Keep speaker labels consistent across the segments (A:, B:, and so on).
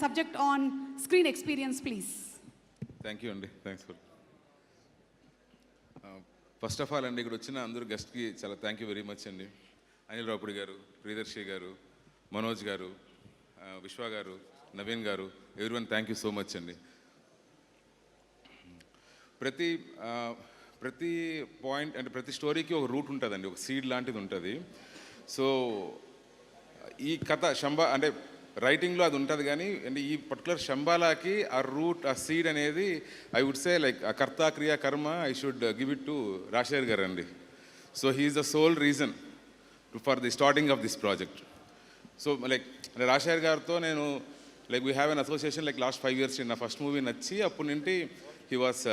A: subject on screen experience, please.
B: Thank you, Andy. Thanks for. First of all అండి, ఇక్కడ వచ్చిన అందరూ గెస్ట్కి చాలా థ్యాంక్ యూ వెరీ మచ్ అండి. అనిల్ రావుపూడి గారు, ప్రియదర్శి గారు, మనోజ్ గారు, విశ్వ గారు, నవీన్ గారు, everyone thank you so much అండి. ప్రతి పాయింట్ అంటే ప్రతి స్టోరీకి ఒక రూట్ ఉంటుందండి, ఒక సీడ్ లాంటిది ఉంటుంది. సో ఈ కథ శంబా అంటే రైటింగ్లో అది ఉంటుంది, కానీ అంటే ఈ పర్టికులర్ శంబాలాకి ఆ రూట్, ఆ సీడ్ అనేది ఐ వుడ్ సే లైక్ ఆ కర్త క్రియా కర్మ I should give it to Rajasekhar garu అండి. So he is the sole reason for the starting of this project. So like Rajasekhar గారితో నేను like we have an association like last 5 years. నా first movie నచ్చి అప్పటి నుండి he was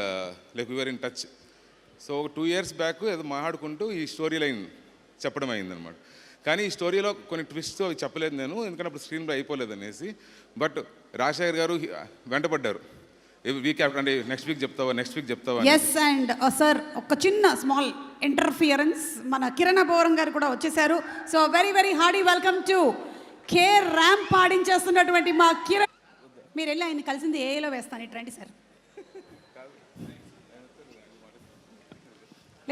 B: like we are in touch. So 2 years back ఏదో మాట్లాడుకుంటూ ఈ story line చెప్పడం అయిందనమాట. కానీ ఈ స్టోరీలో కొన్ని ట్విస్ట్స్ అవి చెప్పలేదు నేను, ఎందుకంటే అప్పుడు స్క్రీన్లో అయిపోలేదు అనేసి. బట్ రాజశేఖర్ గారు వెంటపడ్డారు, వీక్ అంటే నెక్స్ట్ వీక్ చెప్తావా.
A: ఎస్, అండ్ సార్ ఒక చిన్న స్మాల్ ఇంటర్ఫియరెన్స్, మన కిరణ్ అబోరం గారు కూడా వచ్చేసారు. So very very hearty welcome to K ramp పాడించేస్తున్నటువంటి మా కిరణ్. మీరు వెళ్ళి ఆయన కలిసింది ఏలో వేస్తాను, ఇటు రండి సార్.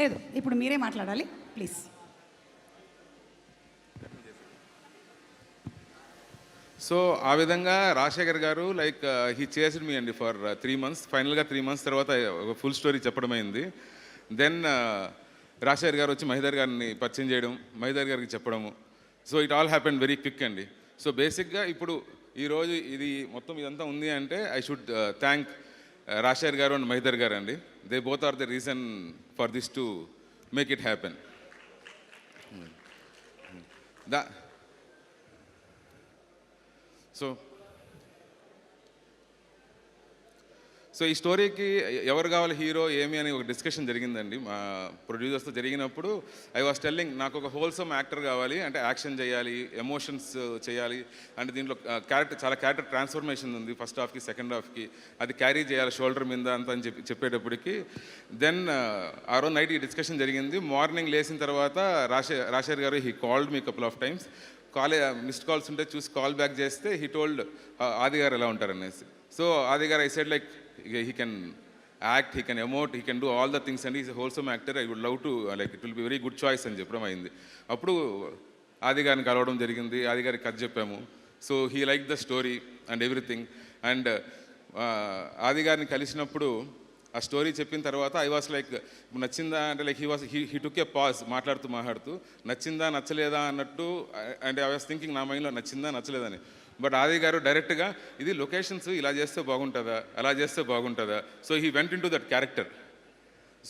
A: లేదు, ఇప్పుడు మీరే మాట్లాడాలి ప్లీజ్.
B: సో ఆ విధంగా రాజశేఖర్ గారు లైక్ హీ చేస్డ్ మీ అండి ఫర్ 3 months. ఫైనల్గా 3 months తర్వాత ఒక ఫుల్ స్టోరీ చెప్పడం అయింది. దెన్ రాజశేఖర్ గారు వచ్చి మహిదర్ గారిని పరిచయం చేయడం, మహిదర్ గారికి చెప్పడము. So it all happen very quick అండి. సో బేసిక్గా ఇప్పుడు ఈరోజు ఇది మొత్తం ఇదంతా ఉంది అంటే ఐ షుడ్ థ్యాంక్ రాజశేఖర్ గారు అండ్ మహిదర్ గారు అండి. They both are the reason for this to make it happen. So ఈ స్టోరీకి ఎవరు కావాలి హీరో ఏమి అని ఒక డిస్కషన్ జరిగిందండి మా ప్రొడ్యూసర్స్తో. జరిగినప్పుడు ఐ వాస్ టెల్లింగ్, నాకు ఒక హోల్సమ్ యాక్టర్ కావాలి, అంటే యాక్షన్ చేయాలి, ఎమోషన్స్ చేయాలి, అంటే దీంట్లో చాలా క్యారెక్టర్ ట్రాన్స్ఫర్మేషన్ ఉంది ఫస్ట్ హాఫ్కి సెకండ్ హాఫ్కి, అది క్యారీ చేయాలి షోల్డర్ మీద అంత అని చెప్పేటప్పటికి దెన్ ఆ రోజు నైట్ ఈ డిస్కషన్ జరిగింది. మార్నింగ్ లేచిన తర్వాత రాజశేఖర్ గారు he called me couple of times. Missed calls ఉంటే చూసి కాల్ బ్యాక్ చేస్తే హీ టోల్డ్ ఆది గారు ఎలా ఉంటారనేసి. సో ఆది గారు I said like he can act, he can emote, he can do all the things and he is a wholesome actor. I would love to, like it will be very good choice అని చెప్పడం అయింది. అప్పుడు ఆది గారిని కలవడం జరిగింది, ఆది గారికి కథ చెప్పాము. So he like the story and everything. And ఆది గారిని కలిసినప్పుడు ఆ స్టోరీ చెప్పిన తర్వాత ఐ వాస్ లైక్ నచ్చిందా అంటే like he took A pause మాట్లాడుతూ నచ్చిందా నచ్చలేదా అన్నట్టు. అండ్ ఐ వాస్ థింకింగ్ నా మైండ్లో నచ్చిందా నచ్చలేదని. బట్ ఆది గారు డైరెక్ట్గా ఇది లొకేషన్స్ ఇలా చేస్తే బాగుంటుందా, అలా చేస్తే బాగుంటుందా. So he went in to that character.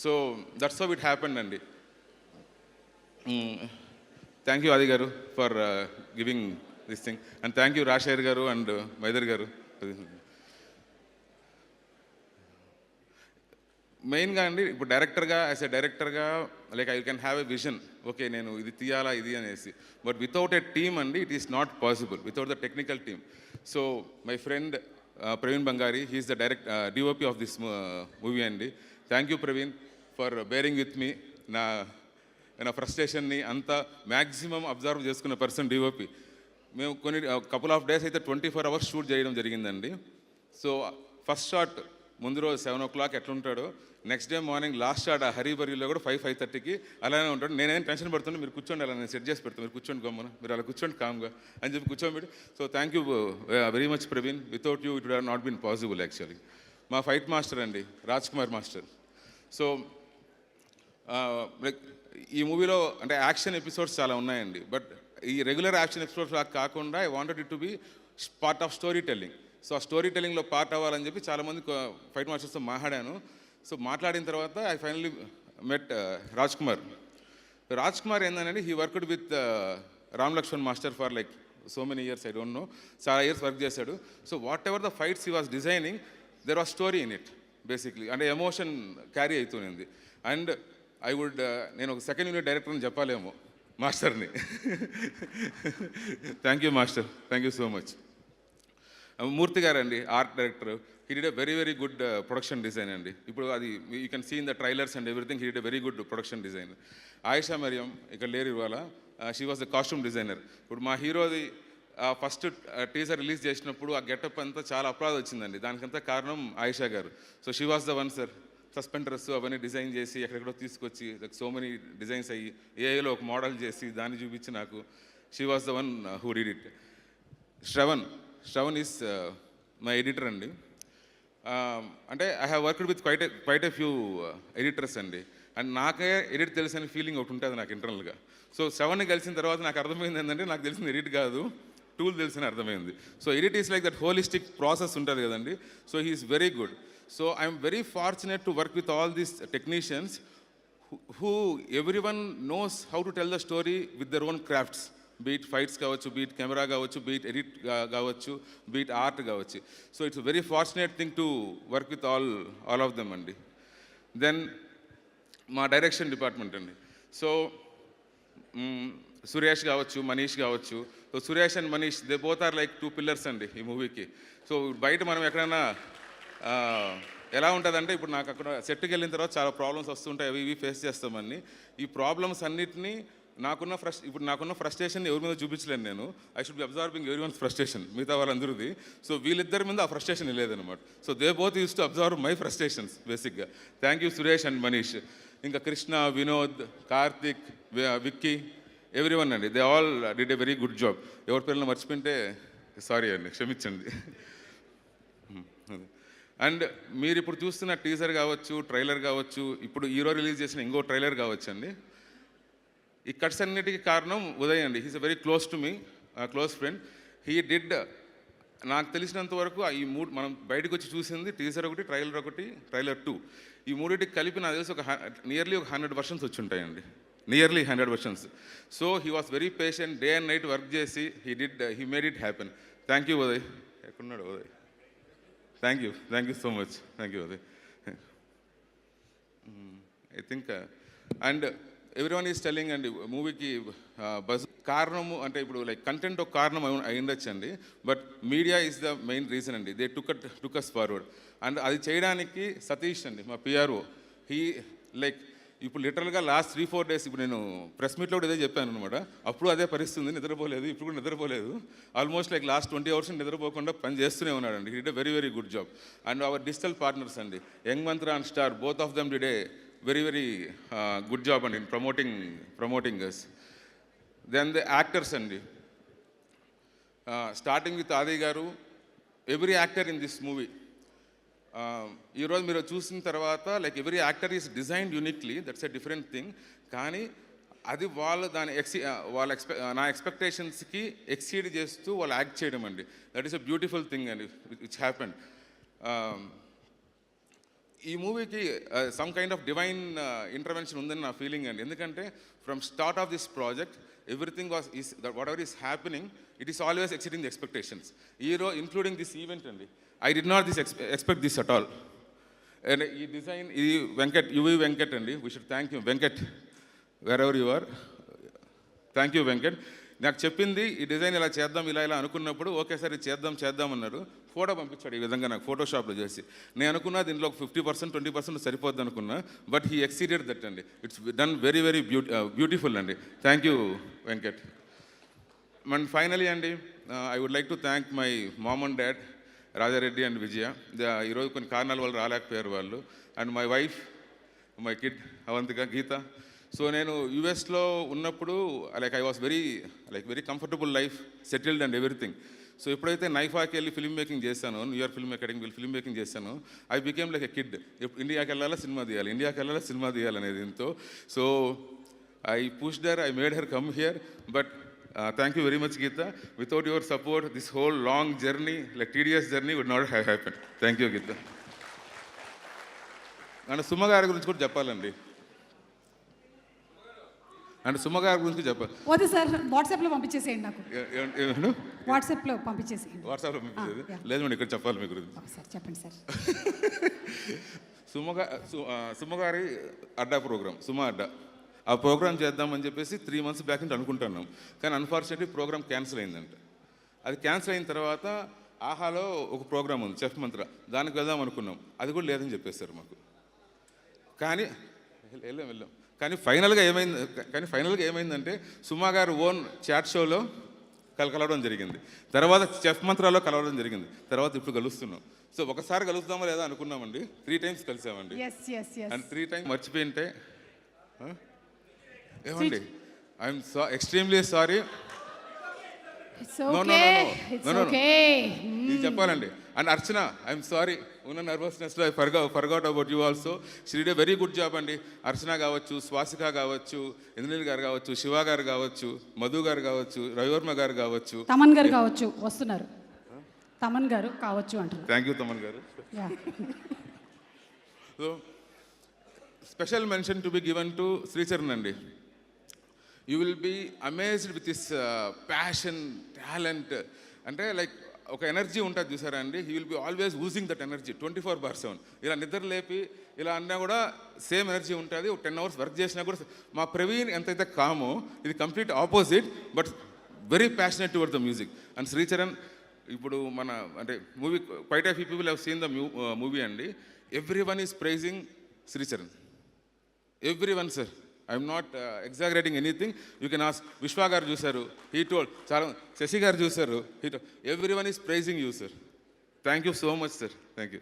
B: So that's how it happened అండి. థ్యాంక్ యూ ఆది గారు for giving this thing and thank you Rajasekhar గారు అండ్ మైదర్ గారు. మెయిన్గా అండి ఇప్పుడు యాజ్ ఎ డైరెక్టర్గా like I can have a vision, okay నేను ఇది తీయాలా ఇది అనేసి. బట్ వితౌట్ ఎ టీమ్ అండి it is not possible, without the technical team. So my friend Praveen Bangari, he is the DOP of this movie అండి. Thank you Praveen for bearing with me. నా ఫ్రస్ట్రేషన్ని అంతా మ్యాక్సిమం అబ్జర్వ్ చేసుకున్న పర్సన్ డిఓపి. మేము కొన్ని couple of days అయితే 24 hours shoot చేయడం జరిగిందండి. సో ఫస్ట్ షాట్ ముందు రోజు 7 o'clock ఎట్లుంటాడో, next day morning last shot ఆ హరిబరిలో కూడా 5:30కి అలానే ఉంటాడు. నేనేం టెన్షన్ పడుతుంటే మీరు కూర్చోండి, అలా నేను సెట్ చేసి పెడతాను, మీరు కూర్చోండి గమ్మున, మీరు అలా కూర్చోండి కామ్గా అని చెప్పి కూర్చోబెట్టి. So thank you very much Praveen. Without you it would have not been possible actually. మా ఫైట్ మాస్టర్ అండి Raj Kumar master. So like ఈ మూవీలో అంటే యాక్షన్ ఎపిసోడ్స్ చాలా ఉన్నాయండి. బట్ ఈ రెగ్యులర్ యాక్షన్ ఎపిసోడ్స్ లాగా కాకుండా I wanted it to be part of story telling. So ఆ స్టోరీ టెల్లింగ్లో పార్ట్ అవ్వాలని చెప్పి చాలామంది ఫైట్ మాస్టర్స్తో మాట్లాడాను. సో మాట్లాడిన తర్వాత I finally met Raj Kumar ఏంటంటే he worked with Ram Lakshman master for like so many years, I don't know, చాలా ఇయర్స్ వర్క్ చేశాడు. So whatever the fights he was designing there was story in it basically, అంటే emotion carry అవుతుంది. And I would నేను ఒక second unit director అని చెప్పాలేమో మాస్టర్ని. Thank you master, thank you so much. Murthy గారు అండి art director, he did a very very good production design అండి. ఇప్పుడు అది you can see in the trailers and everything, he did a very good production design. Ayesha Mariam ఇక్కడ లేరు ఇవాళ, she was the costume designer. ఇప్పుడు మా హీరోది ఫస్ట్ టీజర్ రిలీజ్ చేసినప్పుడు ఆ గెటప్ అంతా చాలా అప్లాజ్ వచ్చిందండి. దానికంతా కారణం ఆయిషా గారు. So she was the one sir. Suspenders అవన్నీ డిజైన్ చేసి ఎక్కడెక్కడో తీసుకొచ్చి లైక్ సో మెనీ డిజైన్స్ అయ్యి ఏఐలో ఒక మోడల్ చేసి దాన్ని చూపించి నాకు she was the one who did it. Shravan is my editor అండి. అంటే I have worked with quite a few editors అండి. అండ్ నాకే ఎడిట్ తెలిసిన ఫీలింగ్ ఒకటి ఉంటుంది నాకు ఇంటర్నల్గా. సో శ్రవణ్ని కలిసిన తర్వాత నాకు అర్థమైంది ఏంటంటే నాకు తెలిసిన ఎడిట్ కాదు, టూల్ తెలిసిన అర్థమైంది. So edit is like that holistic process ఉంటుంది కదండి. So he is very good. So I'm very fortunate to work with all these technicians who everyone knows how to tell the story with their own crafts. Be it fights కావచ్చు, be it camera కావచ్చు, be it edit కావచ్చు, be it art కావచ్చు. So it's very fortunate thing to work with all of them అండి. Then మా direction department అండి. So Suresh కావచ్చు, మనీష్ కావచ్చు. So Suresh and Manish they both are like 2 pillars అండి ఈ మూవీకి. సో బయట మనం ఎక్కడైనా ఎలా ఉంటుందంటే, ఇప్పుడు నాకు అక్కడ సెట్కి వెళ్ళిన తర్వాత చాలా ప్రాబ్లమ్స్ వస్తుంటాయి, అవి ఇవి ఫేస్ చేస్తామని. ఈ ప్రాబ్లమ్స్ అన్నిటినీ ఇప్పుడు నాకున్న ఫ్రస్ట్రేషన్ ఎవరి మీద చూపించలేను నేను. ఐ షుడ్ బి అబ్జర్వింగ్ ఎవరి వన్స్ ఫ్రస్ట్రేషన్, మిగతా వాళ్ళందరిది. సో వీళ్ళిద్దరి మీద ఆ ఫ్రస్ట్రేషన్ లేదనమాట. So they both use to observe my frustrations బేసిక్గా. Thank you Suresh and Manish. ఇంకా కృష్ణ, వినోద్, కార్తిక్, విక్కీ, ఎవ్రీవన్ అండి. They all did a very good job. ఎవరి పేర్లను మర్చిపోయింటే సారీ అండి, క్షమించండి. అండ్ మీరు ఇప్పుడు చూస్తున్న టీజర్ కావచ్చు, ట్రైలర్ కావచ్చు, ఇప్పుడు హీరో రిలీజ్ చేసిన ఇంకో ట్రైలర్ కావచ్చు అండి, ఈ కట్స్ అన్నిటికీ కారణం ఉదయ్ అండి. He's a very close to me, close friend. He did, నాకు తెలిసినంత వరకు ఈ మూడు మనం బయటకు వచ్చి చూసింది టీజర్ ఒకటి, ట్రైలర్ 2. ఈ మూడింటికి కలిపి నాకు తెలిసి నియర్లీ ఒక 100 వర్షన్స్ వచ్చి ఉంటాయండి, nearly 100 versions. So he was very patient, day and night work చేసి he made it happen. Thank you Uday. ఎక్కడున్నాడు Uday? Thank you so much. Thank you Uday. I think and everyone is telling అండి మూవీకి buzz కారణము అంటే ఇప్పుడు like content ఒక కారణం అయిండొచ్చండి, but media is the main reason అండి. They took us forward. And అది చేయడానికి సతీష్ అండి, మా పిఆర్ఓ, హీ లైక్ ఇప్పుడు లిటరల్గా లాస్ట్ 3-4 డేస్, ఇప్పుడు నేను ప్రెస్ మీట్లో కూడా ఇదే చెప్పాను అనమాట. అప్పుడు అదే పరిస్థితి, నిద్రపోలేదు, ఇప్పుడు కూడా నిద్రపోలేదు. ఆల్మోస్ట్ లైక్ లాస్ట్ 20 అవర్స్ నిద్రపోకుండా పని చేస్తూనే ఉన్నాడండి. He did a very very good job. And hour digital partners అండి, young Mantra and star, both of them did a very very good job and in promoting us. Then the actors and starting with Adi garu, every actor in this movie ee roju meeru chusin tarvata like every actor is designed uniquely, that's a different thing. Kani అది వాళ్ళు దాని నా expectations కి exceed చేస్తూ వాళ్ళు act చేయడం అండి. That is a beautiful thing అండి విచ్ హ్యాపెండ్. ఈ మూవీకి some kind of divine intervention ఉందని నా ఫీలింగ్ అండి. ఎందుకంటే from start of this project everything whatever is happening, it is always exceeding the expectations. Including this event అండి, I did not expect this at all. And ఈ design ఇది UV Venkat అండి, we should thank you Venkat, wherever you are. Thank you Venkat. నాకు చెప్పింది ఈ design ఇలా చేద్దాం, ఇలా అనుకున్నప్పుడు ఓకే సార్ ఇది చేద్దాం అన్నారు. ఫోటో పంపించాడు ఈ విధంగా నాకు ఫోటోషాప్లో చేసి. నేను అనుకున్నా దీంట్లో 50% 20% సరిపోద్ది అనుకున్నా, బట్ హీ ఎక్సీడెడ్ దట్ అండి. It's done very very beautiful అండి. Thank you Venkat. And finally అండి, I would like to thank my mom and dad Rajareddy and Vijaya. ఈరోజు కొన్ని కారణాల వల్ల రాలేకపోయారు వాళ్ళు. And my wife, my kid Avantika, Geeta. So నేను యుఎస్లో ఉన్నప్పుడు like I was very comfortable life, settled and everything. So ఎప్పుడైతే నైఫాకి వెళ్ళి ఫిల్మ్ మేకింగ్ చేశాను, న్యూయార్క్ ఫిల్మ్ అకాడమీకి వెళ్ళి ఫిల్మ్ మేకింగ్ చేశాను, I became like a kid. ఇండియాకి వెళ్ళాలా సినిమా తీయాలి అనేది దీంతో. So I pushed her, I made her come here. But thank you very much Geetha. Without your support this whole long journey, like tedious journey, would not have happen. Thank you Geetha. And Suma గారి గురించి కూడా చెప్పాలండి. And Suma గారి గురించి చెప్పాలి.
A: వద్దు sir, వాట్సాప్లో పంపించేసేయండి నాకు. వాట్సాప్లో పంపించేసేయండి.
B: వాట్సాప్లో పంపించేది లేదు మేడం, ఇక్కడ చెప్పాలి మీ గురించి.
A: సార్ చెప్పండి సార్.
B: సుమ గారి అడ్డా ప్రోగ్రామ్, సుమ అడ్డా, ఆ ప్రోగ్రామ్ చేద్దామని చెప్పేసి 3 months బ్యాక్ నుంచి అనుకుంటున్నాం. కానీ అన్ఫార్చునేట్లీ ప్రోగ్రామ్ క్యాన్సిల్ అయిందంట. అది క్యాన్సిల్ అయిన తర్వాత ఆహాలో ఒక ప్రోగ్రామ్ ఉంది, చెఫ్ మంత్ర, దానికి వెళ్దాం అనుకున్నాం. అది కూడా లేదని చెప్పేశారు మాకు. కానీ వెళ్ళాం. కానీ ఫైనల్గా ఏమైందంటే సుమా గారు ఓన్ చాట్ షోలో కలవడం జరిగింది. తర్వాత చెఫ్ మంత్రాల్లో కలవడం జరిగింది. తర్వాత ఇప్పుడు కలుస్తున్నాం. సో ఒకసారి కలుద్దామా లేదా అనుకున్నామండి, 3 times కలిసామండి.
A: Yes yes yes
B: and 3 times మర్చిపోయింటే ఏమండి, I'm extremely sorry.
A: It's
B: No, no,
A: okay
B: no, no.
A: It's
B: No, no, no.
A: Okay
B: ఇది చెప్పాలండి. అండ్ అర్చన, ఐఎమ్ సారీ, ఉన్న నర్వస్నెస్లో I forgot about you also. She did a very good job అండి. అర్చన కావచ్చు, స్వాసిక కావచ్చు, ఇంద్రనీల్ గారు కావచ్చు, శివ గారు కావచ్చు, మధు గారు కావచ్చు, రవివర్మ గారు కావచ్చు.
A: తమన్ గారు కావచ్చు వస్తున్నారు. తమన్ గారు కావచ్చు అంటారు.
B: థ్యాంక్ యూ తమన్ గారు. So special mention to be given to Sricharan అండి. You will be amazed with this passion, talent. అంటే లైక్ ఒక ఎనర్జీ ఉంటుంది చూసారా అండి. He will be always using that energy 24/7. ఇలా నిద్ర లేపి ఇలా అన్నా కూడా సేమ్ ఎనర్జీ ఉంటుంది. ఒక 10 hours వర్క్ చేసినా కూడా. మా ప్రవీణ్ ఎంతైతే కామో, ఇది complete opposite, but very passionate toward the music. And Sricharan ఇప్పుడు మన అంటే movie quite of people have seen the movie అండి. Everyone is praising Sricharan. Everyone sir, I'm not exaggerating anything. You can ask. Vishwa గారు చూశారు, he told. చాలా శశి గారు చూశారు, he told. Everyone is praising you sir. Thank you so much sir. Thank you.